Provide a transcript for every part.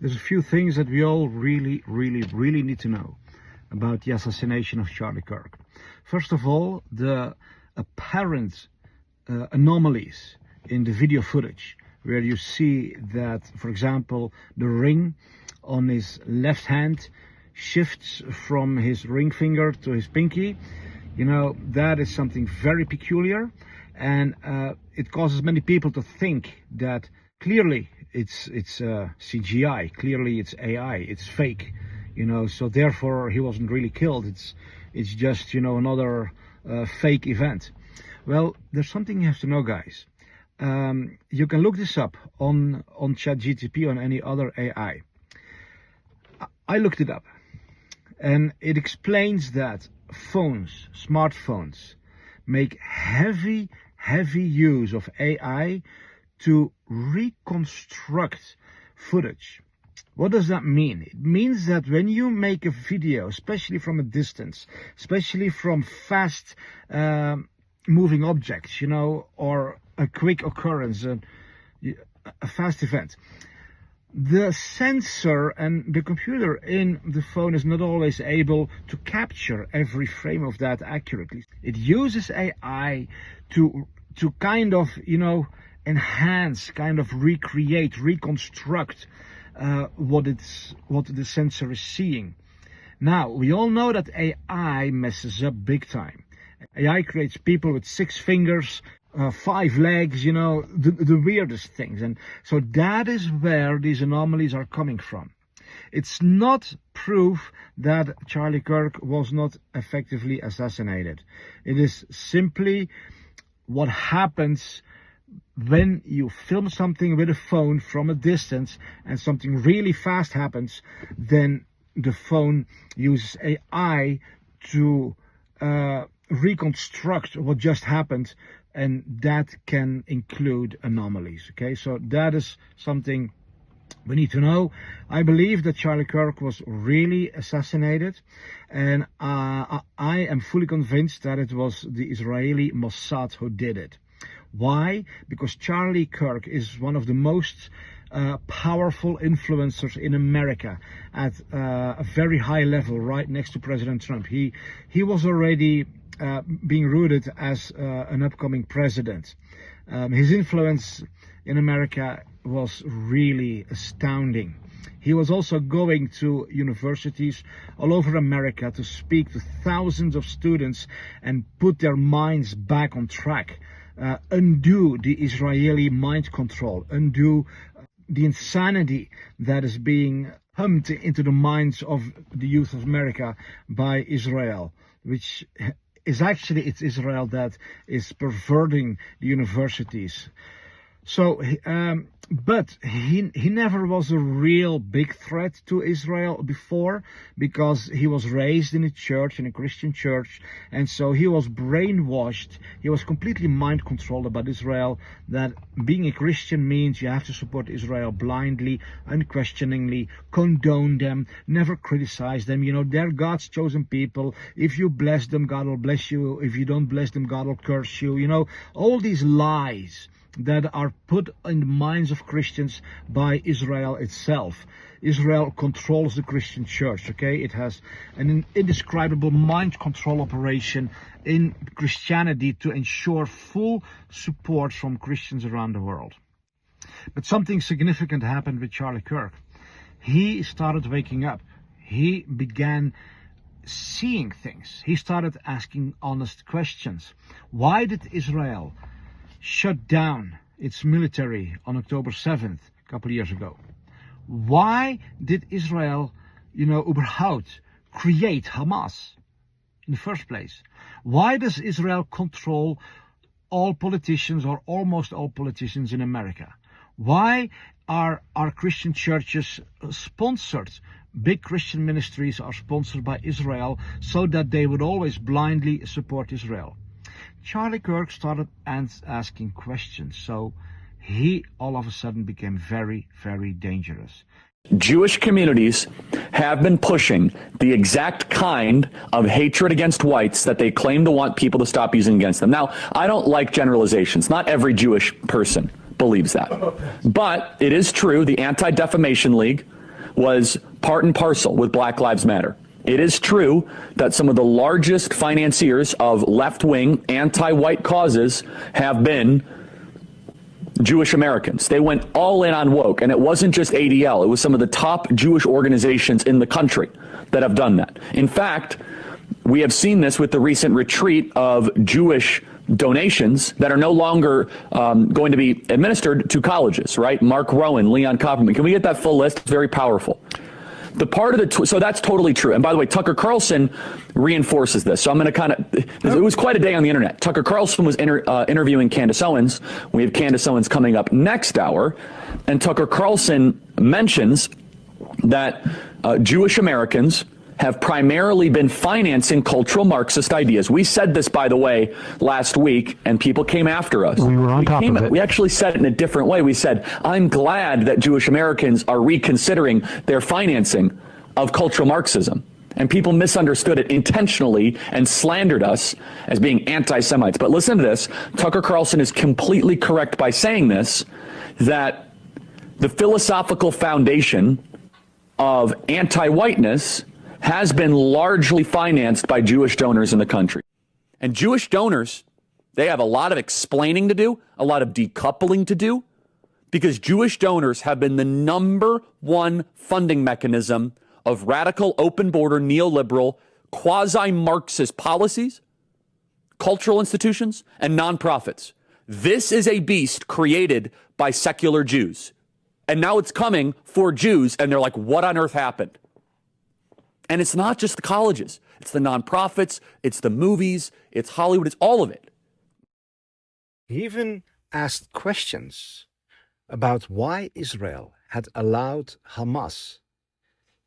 There's a few things that we all really need to know about the assassination of Charlie Kirk. First of all, the apparent anomalies in the video footage, where you see that, for example, the ring on his left hand shifts from his ring finger to his pinky. You know, that is something very peculiar, and it causes many people to think that clearly it's CGI, clearly it's AI, it's fake, you know, so therefore he wasn't really killed. It's just, you know, another fake event. Well, there's something you have to know, guys. You can look this up on ChatGPT, on any other AI. I looked it up, and it explains that phones, smartphones, make heavy use of AI to reconstruct footage. What does that mean? It means that when you make a video, especially from a distance, especially from fast moving objects, you know, or a quick occurrence, a fast event, the sensor and the computer in the phone is not always able to capture every frame of that accurately. It uses AI to kind of, you know, enhance, kind of recreate, reconstruct what the sensor is seeing. Now, we all know that AI messes up big time. AI creates people with 6 fingers, 5 legs, you know, the weirdest things. And so that is where these anomalies are coming from. It's not proof that Charlie Kirk was not effectively assassinated. It is simply what happens when you film something with a phone from a distance and something really fast happens. Then the phone uses AI to reconstruct what just happened, and that can include anomalies. Okay, so that is something we need to know. I believe that Charlie Kirk was really assassinated, and I am fully convinced that it was the Israeli Mossad who did it. Why? Because Charlie Kirk is one of the most powerful influencers in America at a very high level, right next to President Trump. He was already being rooted as an upcoming president. His influence in America was really astounding. He was also going to universities all over America to speak to thousands of students and put their minds back on track. Undo the Israeli mind control, undo the insanity that is being pumped into the minds of the youth of America by Israel, which is actually, it's Israel that is perverting the universities. So, but he never was a real big threat to Israel before, because he was raised in a church, in a Christian church, and so he was brainwashed. He was completely mind controlled about Israel, that being a Christian means you have to support Israel blindly, unquestioningly, condone them, never criticize them. You know, they're God's chosen people. If you bless them, God will bless you. If you don't bless them, God will curse you. You know, all these lies that are put in the minds of Christians by Israel itself. Israel controls the Christian church, okay? It has an indescribable mind control operation in Christianity to ensure full support from Christians around the world. But something significant happened with Charlie Kirk. He started waking up. He began seeing things. He started asking honest questions. Why did Israel shut down its military on October 7th, a couple of years ago? Why did Israel, überhaupt create Hamas in the first place? Why does Israel control all politicians, or almost all politicians in America? Why are our Christian churches sponsored? Big Christian ministries are sponsored by Israel so that they would always blindly support Israel. Charlie Kirk started asking questions, so he all of a sudden became very, very dangerous. Jewish communities have been pushing the exact kind of hatred against whites that they claim to want people to stop using against them. Now, I don't like generalizations. Not every Jewish person believes that. But it is true, the Anti-Defamation League, was part and parcel with Black Lives Matter. It is true that some of the largest financiers of left-wing, anti-white causes have been Jewish Americans. They went all in on woke, and it wasn't just ADL. It was some of the top Jewish organizations in the country that have done that. In fact, we have seen this with the recent retreat of Jewish donations that are no longer going to be administered to colleges, right? Mark Rowan, Leon Copperman. Can we get that full list? It's very powerful. The part of the, so that's totally true. And by the way, Tucker Carlson reinforces this. So I'm going to kind of, it was quite a day on the internet. Tucker Carlson was interviewing Candace Owens. We have Candace Owens coming up next hour. And Tucker Carlson mentions that Jewish Americans have primarily been financing cultural Marxist ideas. We said this, by the way, last week, and people came after us. We were on top of it. We actually said it in a different way. We said, I'm glad that Jewish Americans are reconsidering their financing of cultural Marxism. And people misunderstood it intentionally and slandered us as being anti-Semites. But listen to this. Tucker Carlson is completely correct by saying this, that the philosophical foundation of anti-whiteness has been largely financed by Jewish donors in the country. And Jewish donors, they have a lot of explaining to do, a lot of decoupling to do, because Jewish donors have been the #1 funding mechanism of radical, open border, neoliberal, quasi-Marxist policies, cultural institutions, and nonprofits. This is a beast created by secular Jews. And now it's coming for Jews, and they're like, what on earth happened? And it's not just the colleges. It's the nonprofits, it's the movies, it's Hollywood, it's all of it. He even asked questions about why Israel had allowed Hamas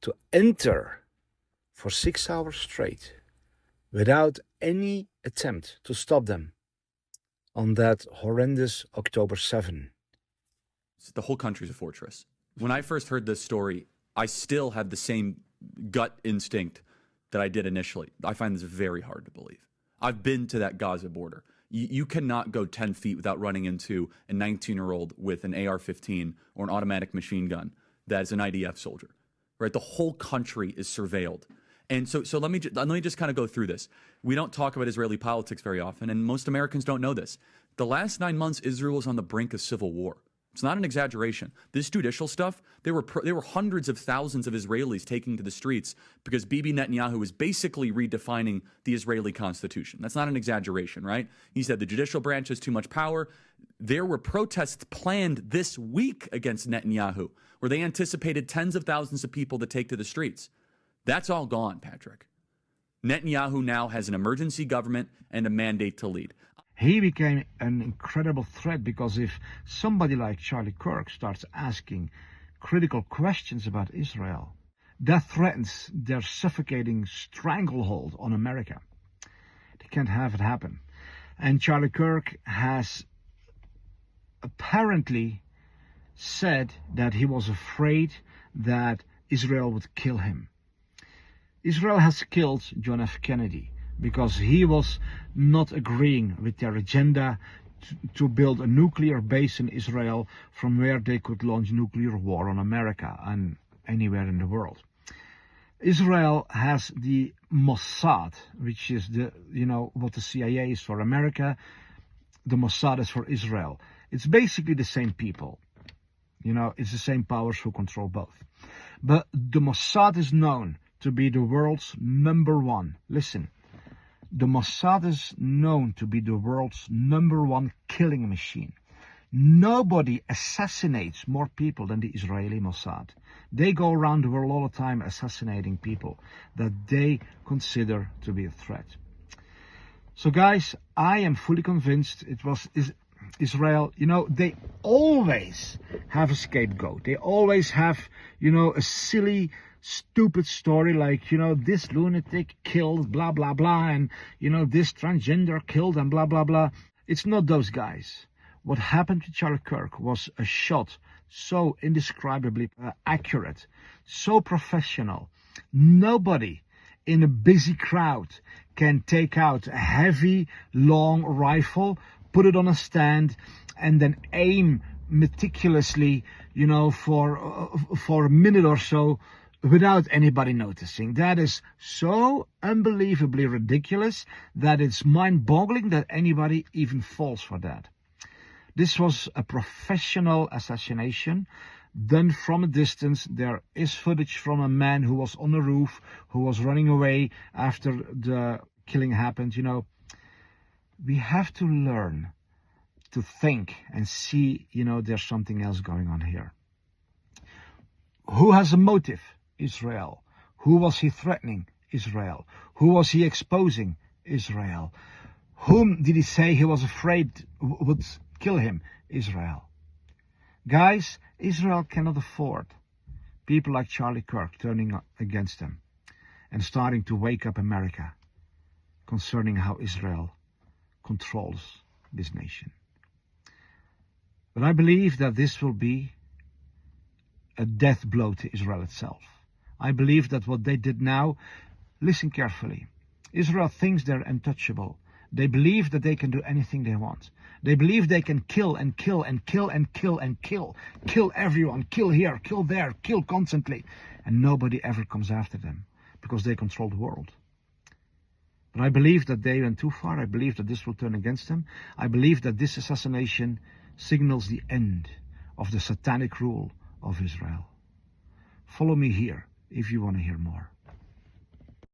to enter for 6 hours straight without any attempt to stop them on that horrendous October 7. The whole country's a fortress. When I first heard this story, I still had the same gut instinct that I did initially. I find this very hard to believe. I've been to that Gaza border. You cannot go 10 feet without running into a 19-year-old with an AR-15 or an automatic machine gun that is an IDF soldier, right? The whole country is surveilled. And so let me just kind of go through this. We don't talk about Israeli politics very often, and most Americans don't know this. The last 9 months, Israel was on the brink of civil war. It's not an exaggeration. This judicial stuff, there were hundreds of thousands of Israelis taking to the streets because Bibi Netanyahu is basically redefining the Israeli constitution. That's not an exaggeration, right? He said the judicial branch has too much power. There were protests planned this week against Netanyahu, where they anticipated tens of thousands of people to take to the streets. That's all gone, Patrick. Netanyahu now has an emergency government and a mandate to lead. He became an incredible threat because if somebody like Charlie Kirk starts asking critical questions about Israel, that threatens their suffocating stranglehold on America. They can't have it happen. And Charlie Kirk has apparently said that he was afraid that Israel would kill him. Israel has killed John F. Kennedy because he was not agreeing with their agenda to build a nuclear base in Israel from where they could launch nuclear war on America and anywhere in the world. Israel has the Mossad, which is what the CIA is for America. The Mossad is for Israel. It's basically the same people. It's the same powers who control both. But the Mossad is known to be the world's #1. Listen. The Mossad is known to be the world's #1 killing machine. Nobody assassinates more people than the Israeli Mossad. They go around the world all the time assassinating people that they consider to be a threat. So guys, I am fully convinced it was Israel. They always have a scapegoat. They always have, a silly, stupid story like, this lunatic killed blah, blah, blah, and, this transgender killed and blah, blah, blah. It's not those guys. What happened to Charlie Kirk was a shot so indescribably accurate, so professional. Nobody in a busy crowd can take out a heavy, long rifle, put it on a stand, and then aim meticulously, for a minute or so without anybody noticing. That is so unbelievably ridiculous that it's mind-boggling that anybody even falls for that. This was a professional assassination done from a distance. There is footage from a man who was on the roof, who was running away after the killing happened. We have to learn to think and see, there's something else going on here. Who has a motive? Israel. Who was he threatening? Israel. Who was he exposing? Israel. Whom did he say he was afraid would kill him? Israel. Guys, Israel cannot afford people like Charlie Kirk turning against them and starting to wake up America concerning how Israel controls this nation. But I believe that this will be a death blow to Israel itself. I believe that what they did now, listen carefully, Israel thinks they're untouchable. They believe that they can do anything they want. They believe they can kill and kill and kill and kill and kill. Kill everyone, kill here, kill there, kill constantly. And nobody ever comes after them because they control the world. But I believe that they went too far. I believe that this will turn against them. I believe that this assassination signals the end of the satanic rule of Israel. Follow me here if you want to hear more.